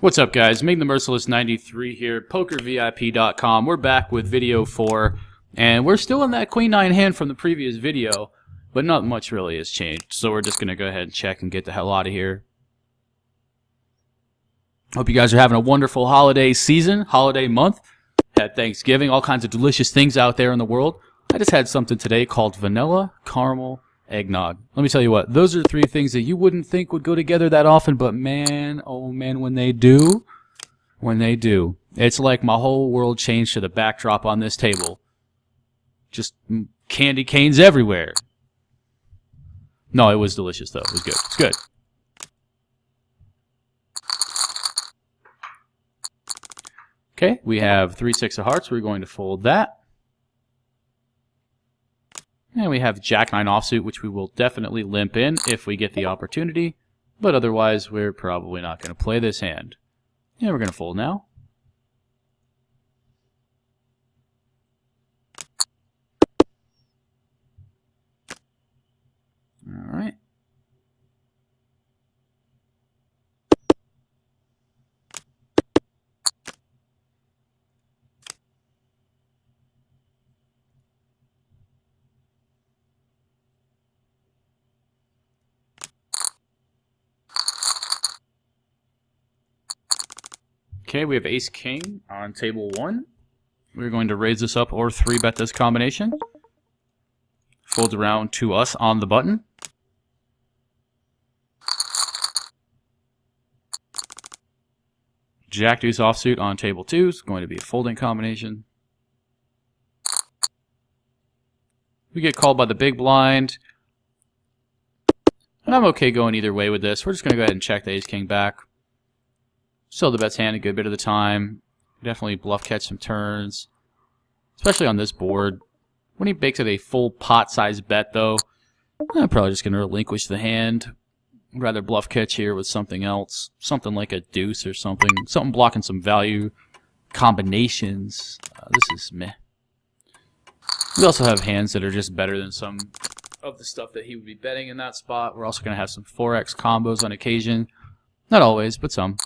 What's up, guys? Ming the Merciless 93 here, PokerVIP.com. We're back with video 4, and we're still in that Queen-9 hand from the previous video, but not much really has changed, so we're just going to go ahead and check and get the hell out of here. Hope you guys are having a wonderful holiday season, holiday month. Had Thanksgiving, all kinds of delicious things out there in the world. I just had something today called vanilla caramel eggnog. Let me tell you what, those are 3 things that you wouldn't think would go together that often, but man, oh man, when they do, it's like my whole world changed to the backdrop on this table. Just candy canes everywhere. No, it was delicious though. It was good. It's good. Okay, we have 3-6 of hearts. We're going to fold that. And we have Jack-9 offsuit, which we will definitely limp in if we get the opportunity. But otherwise, we're probably not going to play this hand. And we're going to fold now. All right. Okay, we have Ace-King on table 1. We're going to raise this up or 3-bet this combination. Folds around to us on the button. Jack-Deuce offsuit on table 2 is going to be a folding combination. We get called by the big blind. And I'm okay going either way with this. We're just going to go ahead and check the Ace-King back. Still the best hand a good bit of the time. Definitely bluff catch some turns. Especially on this board. When he makes it a full pot-sized bet, though, I'm probably just going to relinquish the hand. I'd rather bluff catch here with something else. Something like a deuce or something. Something blocking some value. Combinations. This is meh. We also have hands that are just better than some of the stuff that he would be betting in that spot. We're also going to have some 4x combos on occasion. Not always, but some.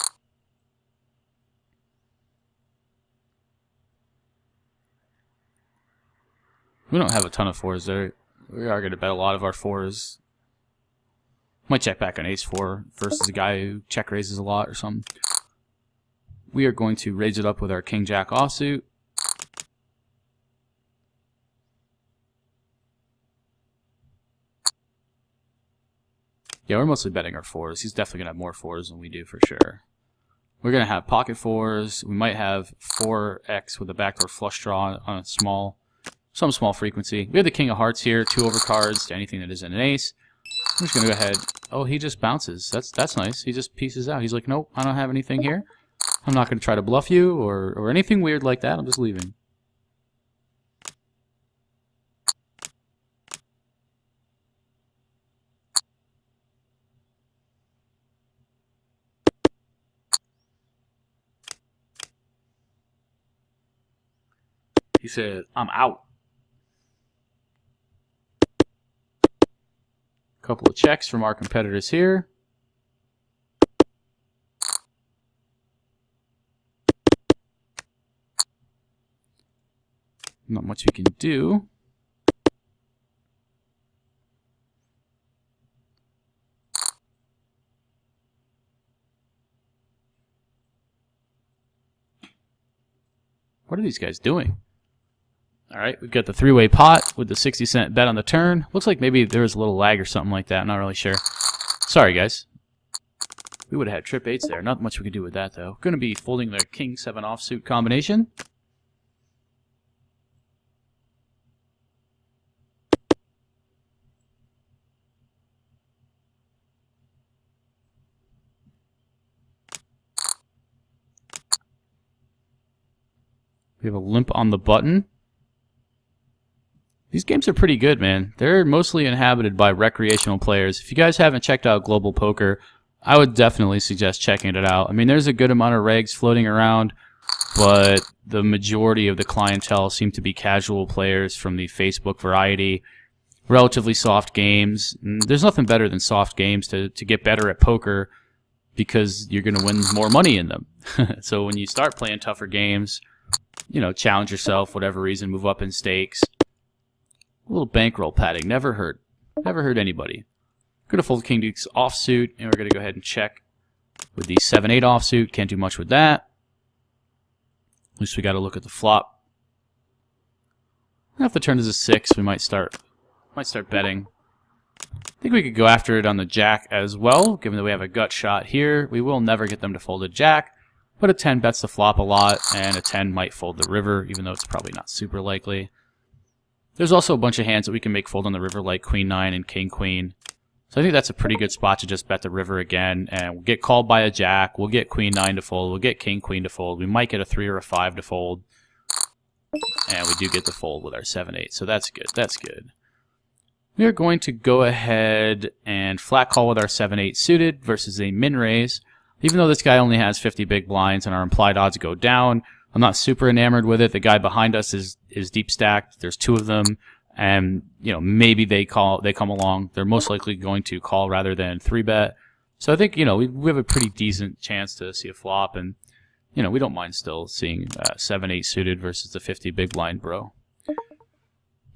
We don't have a ton of 4s there. We are going to bet a lot of our 4s. Might check back on Ace-4 versus a guy who check raises a lot or something. We are going to raise it up with our King-Jack offsuit. Yeah, we're mostly betting our 4s. He's definitely going to have more 4s than we do for sure. We're going to have pocket 4s. We might have 4x with a backdoor flush draw on a some small frequency. We have the King of Hearts here, 2 overcards to anything that isn't an ace. I'm just going to go ahead. Oh, he just bounces. That's nice. He just pieces out. He's like, nope, I don't have anything here. I'm not going to try to bluff you or anything weird like that. I'm just leaving. He said, I'm out. Couple of checks from our competitors here. Not much we can do. What are these guys doing? Alright, we've got the 3-way pot with the 60-cent bet on the turn. Looks like maybe there was a little lag or something like that. I'm not really sure. Sorry, guys. We would have had trip 8s there. Not much we could do with that, though. Going to be folding the King-7 offsuit combination. We have a limp on the button. These games are pretty good, man. They're mostly inhabited by recreational players. If you guys haven't checked out Global Poker, I would definitely suggest checking it out. I mean, there's a good amount of regs floating around, but the majority of the clientele seem to be casual players from the Facebook variety. Relatively soft games. There's nothing better than soft games to get better at poker. because you're going to win more money in them. So when you start playing tougher games, you know, challenge yourself, whatever reason, move up in stakes. A little bankroll padding, never hurt. Never hurt anybody. We're going to fold King Dukes offsuit, and we're going to go ahead and check with the 7-8 offsuit. Can't do much with that. At least we got to look at the flop. If the turn is a 6, we might start betting. I think we could go after it on the jack as well, given that we have a gut shot here. We will never get them to fold a jack, but a 10 bets the flop a lot, and a 10 might fold the river, even though it's probably not super likely. There's also a bunch of hands that we can make fold on the river, like Queen 9 and King Queen. So I think that's a pretty good spot to just bet the river again, and we'll get called by a jack, we'll get Queen 9 to fold, we'll get King Queen to fold, we might get a 3 or a 5 to fold, and we do get the fold with our 7-8, so that's good, that's good. We are going to go ahead and flat call with our 7-8 suited versus a min raise. Even though this guy only has 50 big blinds and our implied odds go down, I'm not super enamored with it. The guy behind us is deep stacked. There's 2 of them, and you know, maybe they come along. They're most likely going to call rather than 3-bet. So I think, you know, we have a pretty decent chance to see a flop, and you know, we don't mind still seeing 7-8 suited versus the 50 big blind bro.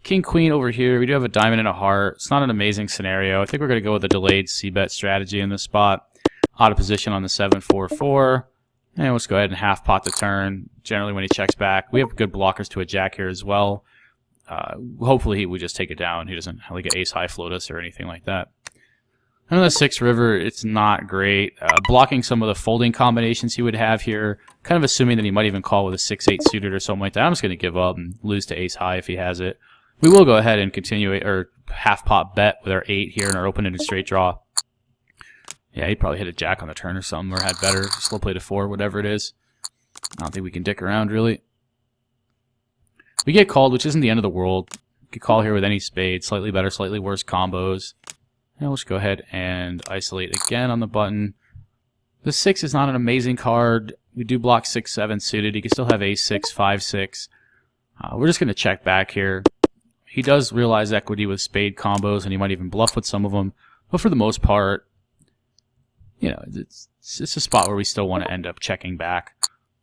King Queen over here. We do have a diamond and a heart. It's not an amazing scenario. I think we're going to go with a delayed c-bet strategy in this spot. Out of position on the 7-4-4. And let's go ahead and half pot the turn. Generally, when he checks back, we have good blockers to a jack here as well. Hopefully, he would just take it down. He doesn't have like an ace high float us or anything like that. And on the 6 river, it's not great. Blocking some of the folding combinations he would have here, kind of assuming that he might even call with a 6-8 suited or something like that. I'm just going to give up and lose to ace high if he has it. We will go ahead and continue or half pot bet with our 8 here in our open-ended straight draw. Yeah, he probably hit a jack on the turn or something, or had better. Slow play to 4, whatever it is. I don't think we can dick around, really. We get called, which isn't the end of the world. We could call here with any spade. Slightly better, slightly worse combos. And let's go ahead and isolate again on the button. The 6 is not an amazing card. We do block 6-7 suited. He can still have ace-6, 5-6. We're just going to check back here. He does realize equity with spade combos, and he might even bluff with some of them. But for the most part, you know, it's a spot where we still want to end up checking back.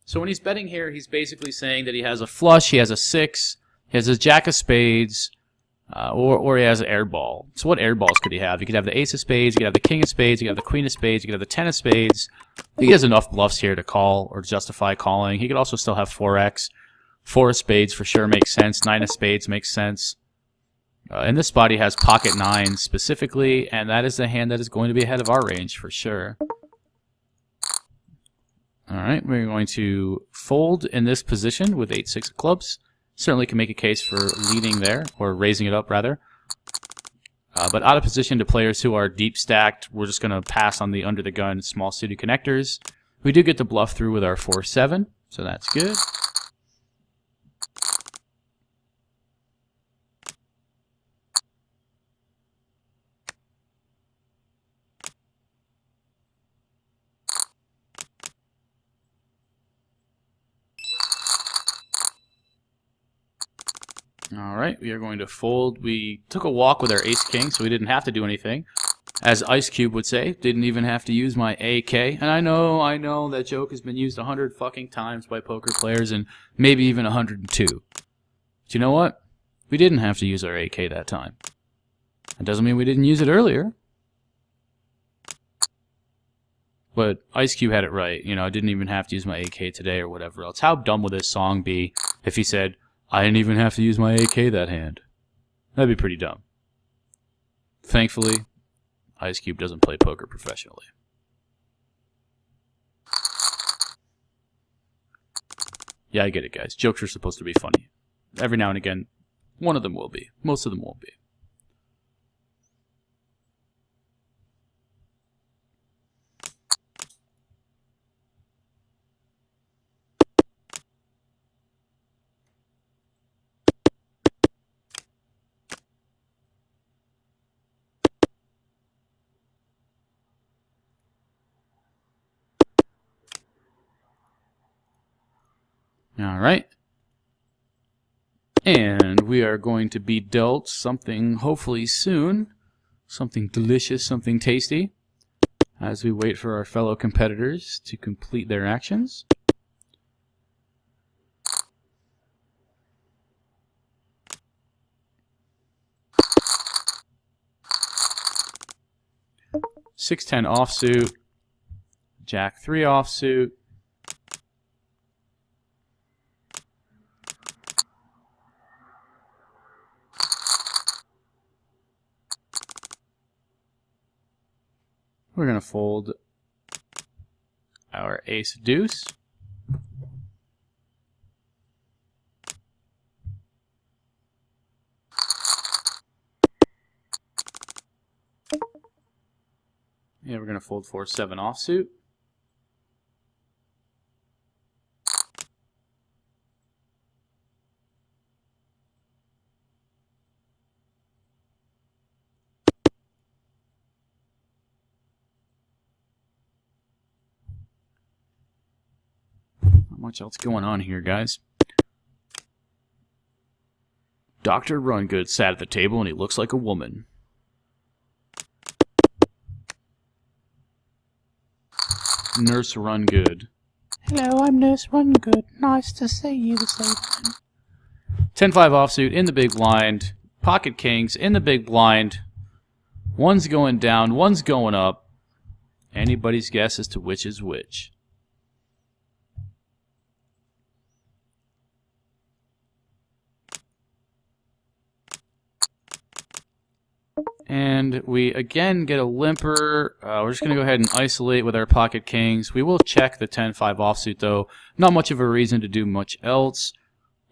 So when he's betting here, he's basically saying that he has a flush, he has a 6, he has a jack of spades, or he has an air ball. So what air balls could he have? He could have the ace of spades, he could have the king of spades, he could have the queen of spades, he could have the 10 of spades. I think he has enough bluffs here to call or justify calling. He could also still have 4x. 4 of spades for sure makes sense. 9 of spades makes sense. In this spot, he has pocket 9s specifically, and that is the hand that is going to be ahead of our range for sure. Alright, we're going to fold in this position with 8-6 of clubs. Certainly can make a case for leading there, or raising it up rather. But out of position to players who are deep stacked, we're just going to pass on the under the gun small suited connectors. We do get the bluff through with our 4-7, so that's good. Alright, we are going to fold. We took a walk with our ace-king, so we didn't have to do anything. As Ice Cube would say, didn't even have to use my AK. And I know that joke has been used 100 fucking times by poker players, and maybe even 102. But you know what? We didn't have to use our AK that time. That doesn't mean we didn't use it earlier. But Ice Cube had it right. You know, I didn't even have to use my AK today or whatever else. How dumb would this song be if he said, I didn't even have to use my AK that hand? That'd be pretty dumb. Thankfully, Ice Cube doesn't play poker professionally. Yeah, I get it, guys. Jokes are supposed to be funny. Every now and again, one of them will be. Most of them won't be. Alright. And we are going to be dealt something hopefully soon. Something delicious, something tasty. as we wait for our fellow competitors to complete their actions. Six-10 offsuit, Jack-3 offsuit, we're going to fold our ace-deuce. Yeah, we're going to fold 4-7 offsuit. Not much else going on here, guys. Dr. Rungood sat at the table and he looks like a woman. Nurse Rungood. Hello, I'm Nurse Rungood. Nice to see you this evening. 10-5 offsuit in the big blind. Pocket kings in the big blind. One's going down, one's going up. Anybody's guess as to which is which. And we again get a limper. We're just going to go ahead and isolate with our pocket kings. We will check the 10-5 offsuit though. Not much of a reason to do much else.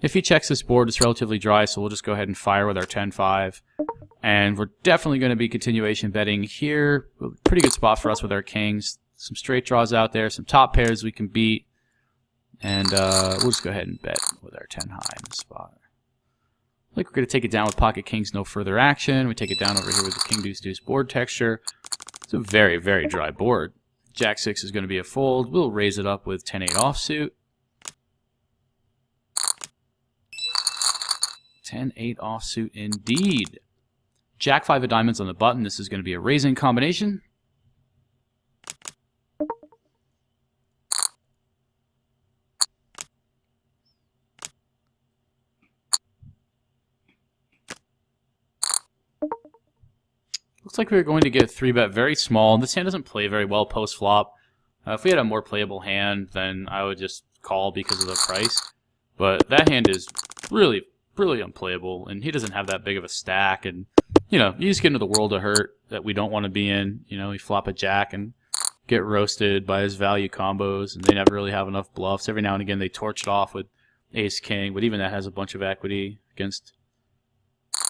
If he checks this board, it's relatively dry, so we'll just go ahead and fire with our 10-5. And we're definitely going to be continuation betting here. Pretty good spot for us with our kings. Some straight draws out there, some top pairs we can beat. And we'll just go ahead and bet with our 10 high in the spot. Like we're going to take it down with pocket kings, no further action. We take it down over here with the king deuce deuce board texture. It's a very, very dry board. Jack 6 is going to be a fold. We'll raise it up with 10-8 offsuit. 10-8 offsuit indeed. Jack 5 of diamonds on the button. This is going to be a raising combination. Looks like we're going to get a 3-bet very small. This hand doesn't play very well post-flop. If we had a more playable hand, then I would just call because of the price. But that hand is really, really unplayable, and he doesn't have that big of a stack. And, you know, you just get into the world of hurt that we don't want to be in. You know, we flop a jack and get roasted by his value combos, and they never really have enough bluffs. Every now and again, they torch it off with ace-king, but even that has a bunch of equity against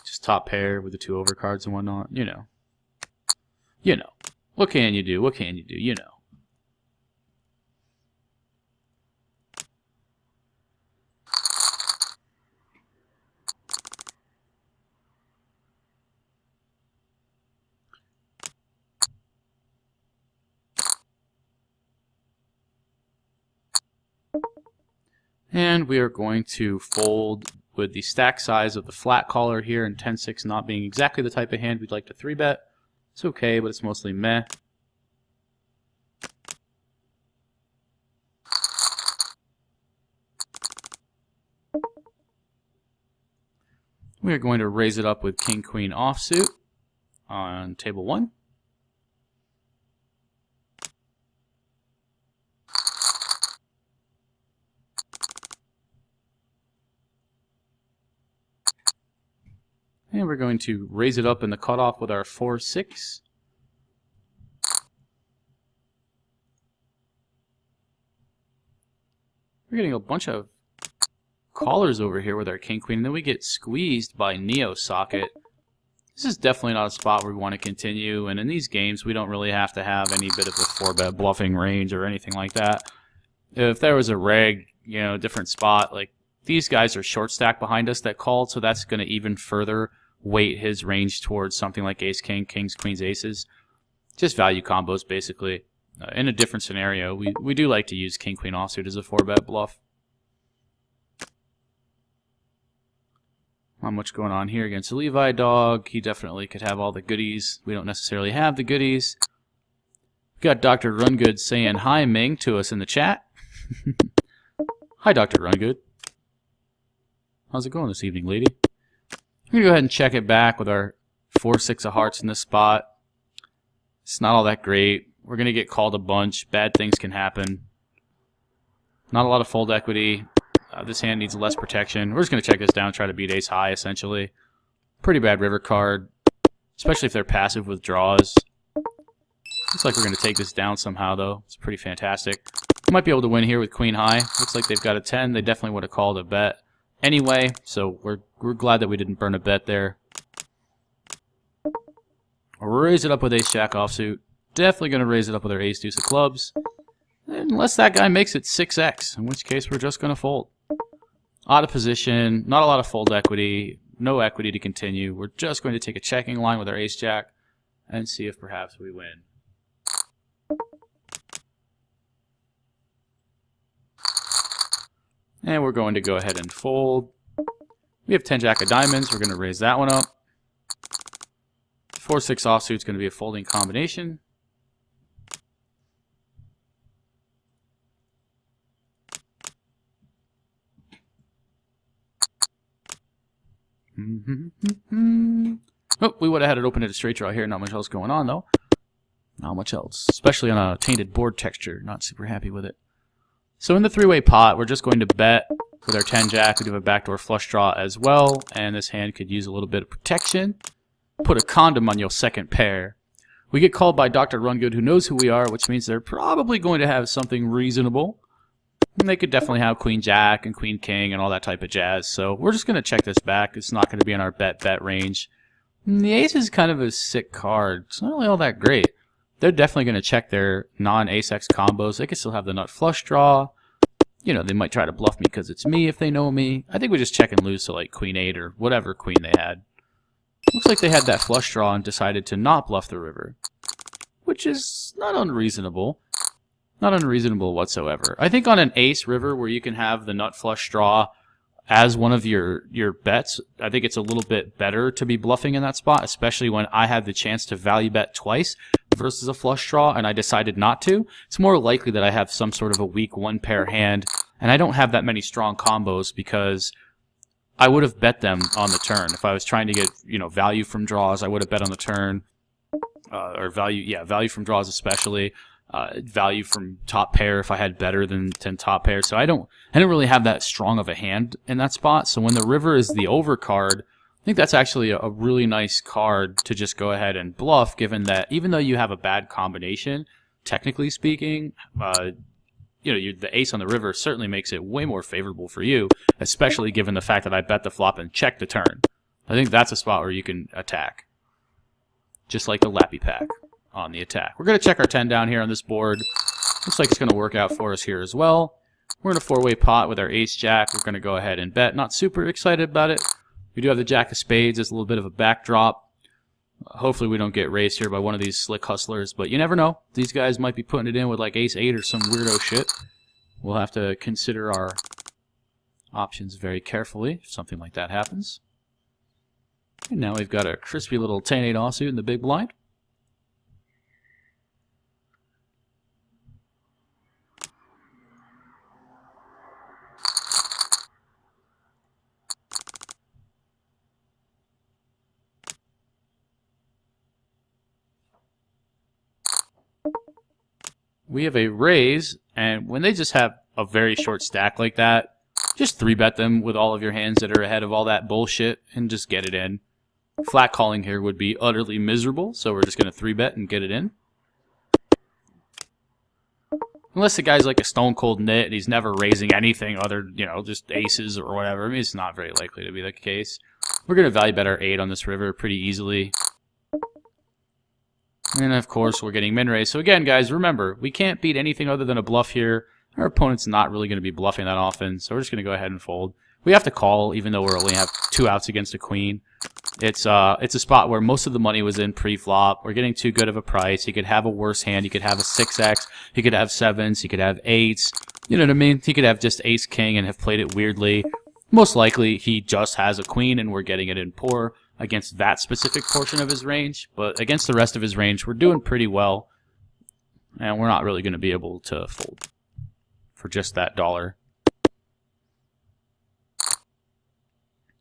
just top pair with the 2 overcards and whatnot, you know. You know. What can you do? What can you do? You know. And we are going to fold with the stack size of the flat caller here, and 10-6 not being exactly the type of hand we'd like to 3-bet. It's okay, but it's mostly meh. We are going to raise it up with king-queen offsuit on table 1. And we're going to raise it up in the cutoff with our 4-6. We're getting a bunch of callers over here with our king-queen, and then we get squeezed by Neo Socket. This is definitely not a spot where we want to continue, and in these games, we don't really have to have any bit of a 4-bet bluffing range or anything like that. If there was a reg, you know, different spot, like these guys are short stack behind us that called, so that's going to even further weight his range towards something like ace-king, kings, queens, aces. Just value combos, basically. In a different scenario, we do like to use king-queen offsuit as a 4-bet bluff. Not much going on here against a Levi dog. He definitely could have all the goodies. We don't necessarily have the goodies. Got Dr. Rungood saying hi, Ming, to us in the chat. Hi, Dr. Rungood. How's it going this evening, lady? I'm going to go ahead and check it back with our 4-6 of hearts in this spot. It's not all that great. We're going to get called a bunch. Bad things can happen. Not a lot of fold equity. This hand needs less protection. We're just going to check this down, try to beat ace high, essentially. Pretty bad river card, especially if they're passive with draws. Looks like we're going to take this down somehow, though. It's pretty fantastic. We might be able to win here with queen high. Looks like they've got a 10. They definitely would have called a bet anyway, so we're glad that we didn't burn a bet there. Raise it up with ace-jack offsuit. Definitely going to raise it up with our ace-deuce of clubs. Unless that guy makes it 6x, in which case we're just going to fold. Out of position, not a lot of fold equity, no equity to continue. We're just going to take a checking line with our ace-jack and see if perhaps we win. And we're going to go ahead and fold. We have 10-jack of diamonds. We're going to raise that one up. 4-6 offsuit is going to be a folding combination. Oh, we would have had it open at a straight draw here. Not much else going on, though. Not much else. Especially on a tainted board texture. Not super happy with it. So in the three-way pot, we're just going to bet with our 10-jack. We do have a backdoor flush draw as well. And this hand could use a little bit of protection. Put a condom on your second pair. We get called by Dr. Rungood, who knows who we are, which means they're probably going to have something reasonable. And they could definitely have queen-jack and queen-king and all that type of jazz. So we're just going to check this back. It's not going to be in our bet range. And the ace is kind of a sick card. It's not really all that great. They're definitely going to check their non-ace-x combos. They could still have the nut flush draw. You know, they might try to bluff me because it's me if they know me. I think we just check and lose to like queen-8 or whatever queen they had. Looks like they had that flush draw and decided to not bluff the river, which is not unreasonable. Not unreasonable whatsoever. I think on an ace river where you can have the nut flush draw as one of your bets, I think it's a little bit better to be bluffing in that spot, especially when I had the chance to value bet twice versus a flush draw and I decided not to. It's more likely that I have some sort of a weak one-pair hand, and I don't have that many strong combos because I would have bet them on the turn. If I was trying to get, you know, value from draws, I would have bet on the turn, or value from draws especially. Value from top pair if I had better than 10 top pair. So I don't really have that strong of a hand in that spot. So when the river is the over card, I think that's actually a really nice card to just go ahead and bluff, given that even though you have a bad combination, technically speaking, you know, the ace on the river certainly makes it way more favorable for you, especially given the fact that I bet the flop and check the turn. I think that's a spot where you can attack, just like the Lappy Pack on the attack. We're going to check our 10 down here on this board. Looks like it's going to work out for us here as well. We're in a four-way pot with our ace-jack. We're going to go ahead and bet. Not super excited about it. We do have the jack of spades as a little bit of a backdrop. Hopefully we don't get raised here by one of these slick hustlers, but you never know. These guys might be putting it in with like ace-8 or some weirdo shit. We'll have to consider our options very carefully if something like that happens. And now we've got a crispy little 10-8 offsuit in the big blind. We have a raise, and when they just have a very short stack like that, just 3-bet them with all of your hands that are ahead of all that bullshit and just get it in. Flat calling here would be utterly miserable, so we're just going to 3-bet and get it in. Unless the guy's like a stone cold nit and he's never raising anything other, you know, just aces or whatever. I mean, it's not very likely to be the case. We're going to value bet our 8 on this river pretty easily. And of course, we're getting min raise. So again, guys, remember, we can't beat anything other than a bluff here. Our opponent's not really going to be bluffing that often, so we're just going to go ahead and fold. We have to call, even though we only have 2 outs against a queen. It's a spot where most of the money was in pre-flop. We're getting too good of a price. He could have a worse hand. He could have a 6x. He could have 7s. He could have 8s. You know what I mean? He could have just ace-king and have played it weirdly. Most likely, he just has a queen, and we're getting it in poor against that specific portion of his range, but against the rest of his range, we're doing pretty well. and we're not really going to be able to fold for just that dollar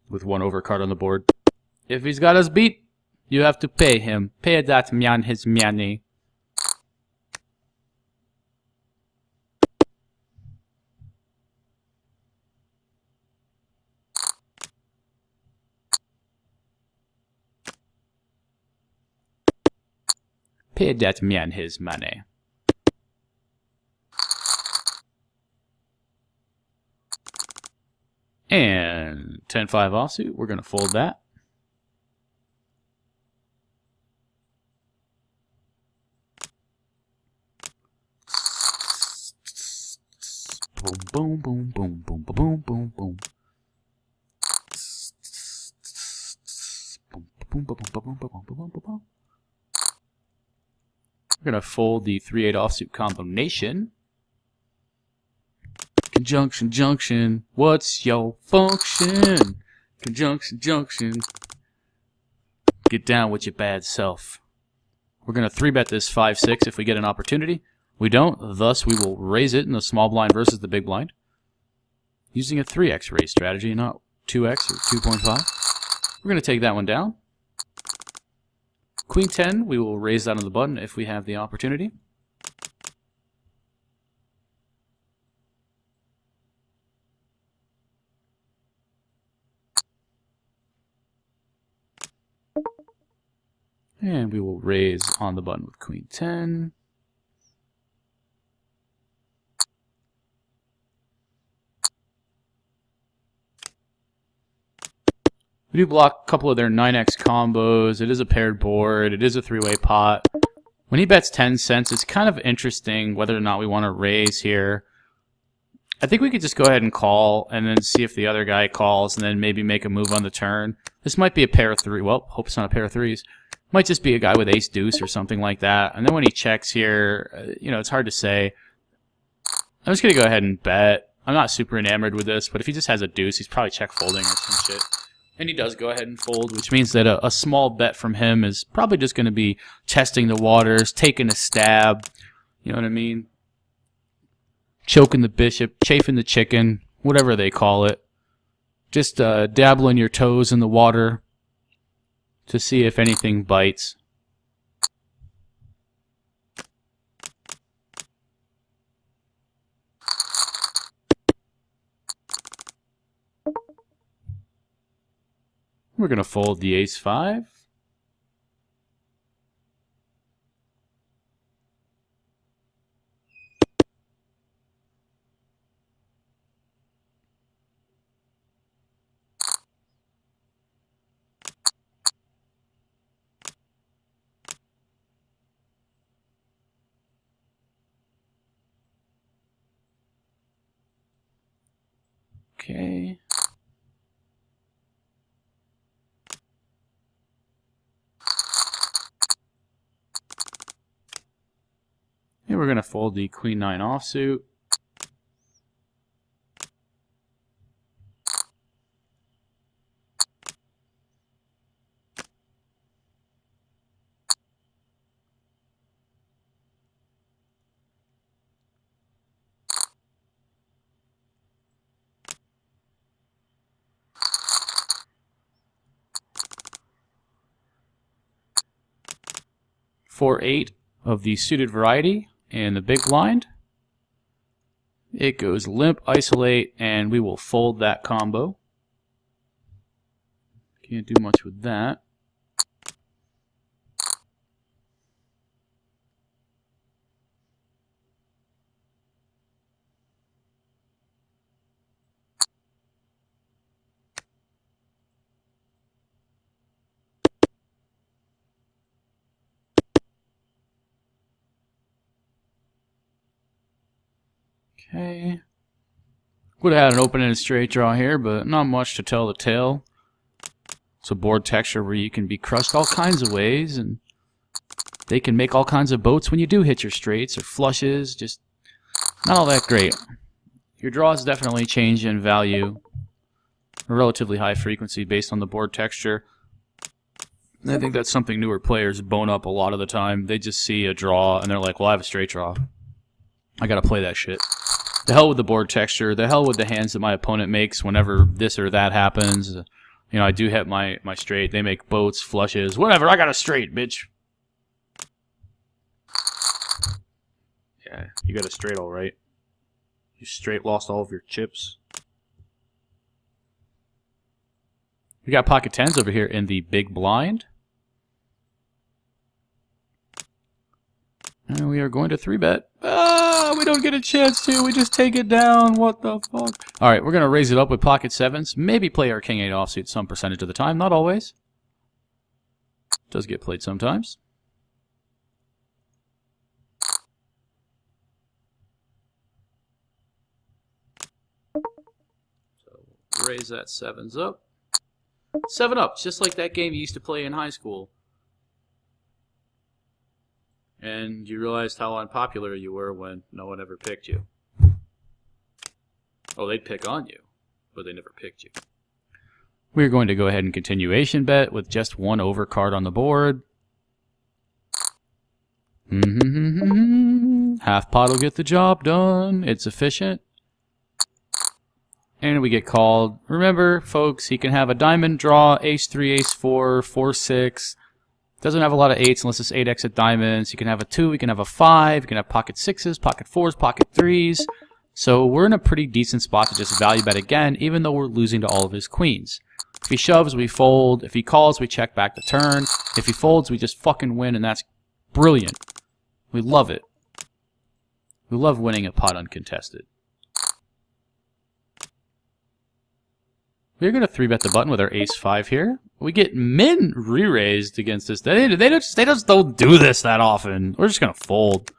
with one overcard on the board. If he's got us beat, you have to pay him. Pay that man his money. Pay that man his money. And 10-5 offsuit, we're going to fold that. Boom, boom, boom, boom, boom, boom, boom, boom. Boom, boom, boom, boom, boom, boom, boom, boom, boom. We're going to fold the 3-8 offsuit combination. Conjunction, junction, what's your function? Conjunction, junction. Get down with your bad self. We're going to 3-bet this 5-6 if we get an opportunity. We don't, thus we will raise it in the small blind versus the big blind. Using a 3x raise strategy, not 2x or 2.5. We're going to take that one down. Queen 10, we will raise that on the button if we have the opportunity. And we will raise on the button with Queen 10. We do block a couple of their 9x combos. It is a paired board. It is a 3-way pot. When he bets 10 cents, it's kind of interesting whether or not we want to raise here. I think we could just go ahead and call and then see if the other guy calls and then maybe make a move on the turn. This might be a pair of 3. Well, hope it's not a pair of 3s. Might just be a guy with ace deuce or something like that. And then when he checks here, you know, it's hard to say. I'm just going to go ahead and bet. I'm not super enamored with this, but if he just has a deuce, he's probably check folding or some shit. And he does go ahead and fold, which means that a small bet from him is probably just going to be testing the waters, taking a stab, you know what I mean? Choking the bishop, chafing the chicken, whatever they call it. Just dabbling your toes in the water to see if anything bites. We're going to fold the ace-5. Okay. And we're going to fold the Queen 9 offsuit. For 8 of the suited variety in the big blind. It goes limp, isolate, and we will fold that combo. Can't do much with that. Okay. Would have had an open-ended straight draw here, but not much to tell the tale. It's a board texture where you can be crushed all kinds of ways, and they can make all kinds of boats when you do hit your straights or flushes. Just not all that great. Your draws definitely change in value, a relatively high frequency based on the board texture. I think that's something newer players bone up a lot of the time. They just see a draw, and they're like, well, I have a straight draw. I gotta play that shit. The hell with the board texture. The hell with the hands that my opponent makes whenever this or that happens. You know, I do hit my straight. They make boats, flushes, whatever. I got a straight, bitch. Yeah, you got a straight all right. You straight lost all of your chips. We got pocket tens over here in the big blind. And we are going to 3-bet. Ah, we don't get a chance to. We just take it down. What the fuck? All right, we're going to raise it up with pocket sevens. Maybe play our king 8 offsuit some percentage of the time. Not always. Does get played sometimes. So raise that sevens up. 7 up, just like that game you used to play in high school. And you realized how unpopular you were when no one ever picked you. Oh, they'd pick on you, but they never picked you. We're going to go ahead and continuation bet with just 1 overcard on the board. Half pot will get the job done. It's efficient. And we get called. Remember, folks, he can have a diamond draw, ace-3, ace-4, 4-6. Doesn't have a lot of 8s unless it's 8x at diamonds. He can have a 2, he can have a 5, he can have pocket 6s, pocket 4s, pocket 3s. So we're in a pretty decent spot to just value bet again, even though we're losing to all of his queens. If he shoves, we fold. If he calls, we check back the turn. If he folds, we just fucking win, and that's brilliant. We love it. We love winning a pot uncontested. We're going to 3-bet the button with our ace-5 here. We get min re-raised against this. They just don't do this that often. We're just going to fold.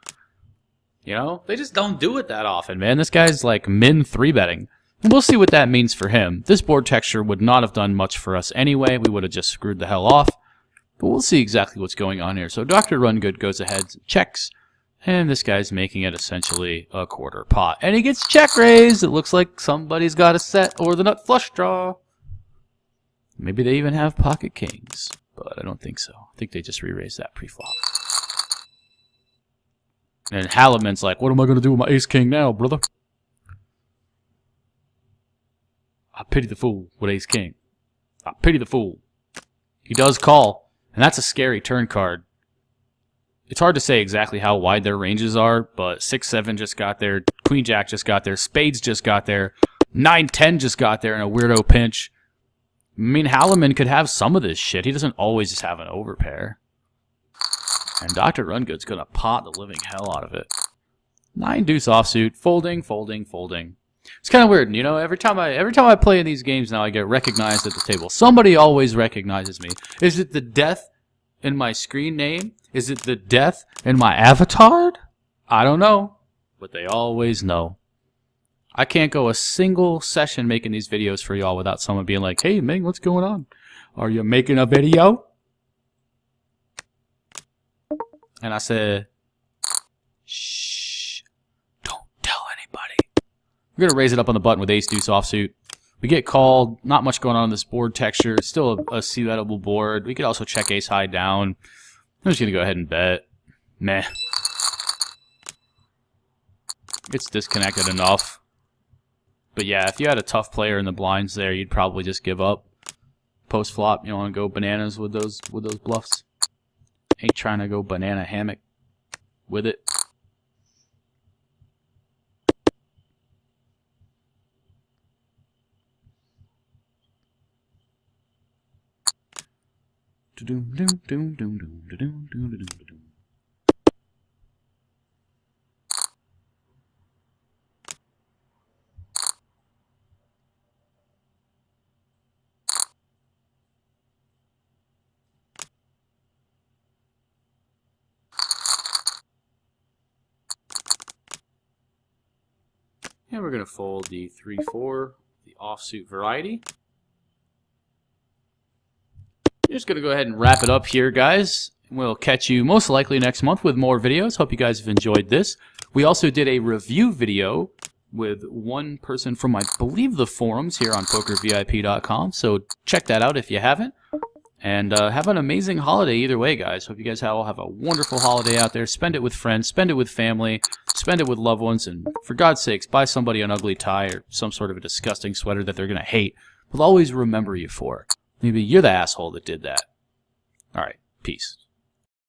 You know? They just don't do it that often, man. This guy's like min 3-betting. We'll see what that means for him. This board texture would not have done much for us anyway. We would have just screwed the hell off. But we'll see exactly what's going on here. So Dr. Rungood goes ahead and checks. And this guy's making it essentially a quarter pot. And he gets check raised. It looks like somebody's got a set or the nut flush draw. Maybe they even have pocket kings. But I don't think so. I think they just re-raised that pre-flop. And Halliman's like, what am I going to do with my ace-king now, brother? I pity the fool with ace-king. I pity the fool. He does call. And that's a scary turn card. It's hard to say exactly how wide their ranges are, but 6-7 just got there, Queen-Jack just got there, Spades just got there, 9-10 just got there in a weirdo pinch. I mean, Halliman could have some of this shit. He doesn't always just have an overpair. And Dr. Rungood's going to pot the living hell out of it. 9-deuce offsuit, folding, folding, folding. It's kind of weird, you know, every time I play in these games now, I get recognized at the table. Somebody always recognizes me. Is it the death in my screen name? Is it the death in my avatar? I don't know, but they always know. I can't go a single session making these videos for y'all without someone being like, hey, Ming, what's going on? Are you making a video? And I said, shh, don't tell anybody. We're going to raise it up on the button with ace-deuce offsuit. We get called. Not much going on this board texture. It's still a C-bettable board. We could also check ace-high down. I'm just going to go ahead and bet. Meh. It's disconnected enough. But yeah, if you had a tough player in the blinds there, you'd probably just give up. Post-flop, you want to go bananas with those bluffs. Ain't trying to go banana hammock with it. And we're going to fold the 3-4, the offsuit variety. Just going to go ahead and wrap it up here, guys. We'll catch you most likely next month with more videos. Hope you guys have enjoyed this. We also did a review video with one person from, I believe, the forums here on PokerVIP.com. So check that out if you haven't. And have an amazing holiday either way, guys. Hope you guys all have a wonderful holiday out there. Spend it with friends, spend it with family, spend it with loved ones, and for God's sakes, buy somebody an ugly tie or some sort of a disgusting sweater that they're going to hate. They'll always remember you for. Maybe you're the asshole that did that. All right, peace.